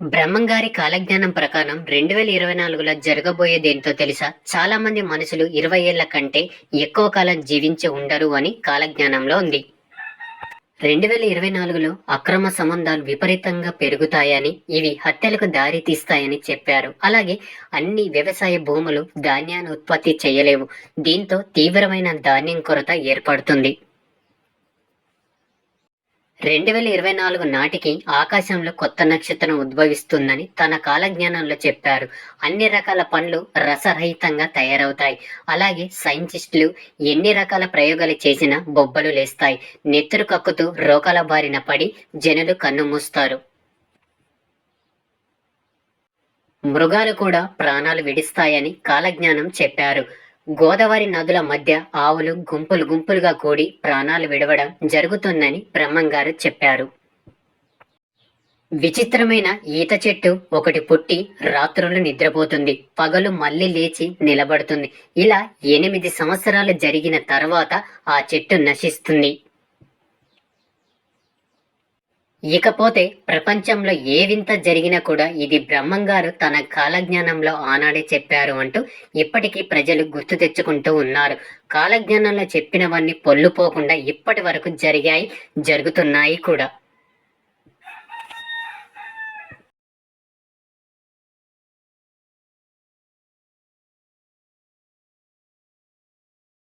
బ్రహ్మంగారి కాలజ్ఞానం ప్రకారం 2024లో జరగబోయేదేంటో తెలుసా? చాలా మంది మనుషులు 20 ఏళ్ల కంటే ఎక్కువ కాలం జీవించి ఉండరు అని కాలజ్ఞానంలో ఉంది. 2024లో అక్రమ సంబంధాలు విపరీతంగా పెరుగుతాయని, ఇవి హత్యలకు దారి తీస్తాయని చెప్పారు. అలాగే అన్ని వ్యవసాయ భూములు ధాన్యాన్ని ఉత్పత్తి చేయలేవు. దీంతో తీవ్రమైన ధాన్యం కొరత ఏర్పడుతుంది. 2024 నాటికి ఆకాశంలో కొత్త నక్షత్రం ఉద్భవిస్తుందని తన కాలజ్ఞానంలో చెప్పారు. అన్ని రకాల పండ్లు రసరహితంగా తయారవుతాయి. అలాగే సైంటిస్టులు ఎన్ని రకాల ప్రయోగాలు చేసినా బొబ్బలు లేస్తాయి. నెత్తురు కక్కుతూ రోగాల బారిన పడి జనులు కన్నుమూస్తారు. మృగాలు కూడా ప్రాణాలు విడిస్తాయని కాలజ్ఞానం చెప్పారు. గోదావరి నదుల మధ్య ఆవులు గుంపులు గుంపులుగా కూడి ప్రాణాలు విడవడం జరుగుతుందని బ్రహ్మంగారు చెప్పారు. విచిత్రమైన ఈత చెట్టు ఒకటి పుట్టి రాత్రులు నిద్రపోతుంది, పగలు మళ్ళీ లేచి నిలబడుతుంది. ఇలా 8 సంవత్సరాలు జరిగిన తర్వాత ఆ చెట్టు నశిస్తుంది. ఇకపోతే ప్రపంచంలో ఏ వింత జరిగినా కూడా ఇది బ్రహ్మంగారు తన కాలజ్ఞానంలో ఆనాడే చెప్పారు అంటూ ఇప్పటికీ ప్రజలు గుర్తు తెచ్చుకుంటూ ఉన్నారు. కాలజ్ఞానంలో చెప్పినవన్నీ పొల్లుపోకుండా ఇప్పటి వరకు జరిగాయి, జరుగుతున్నాయి కూడా.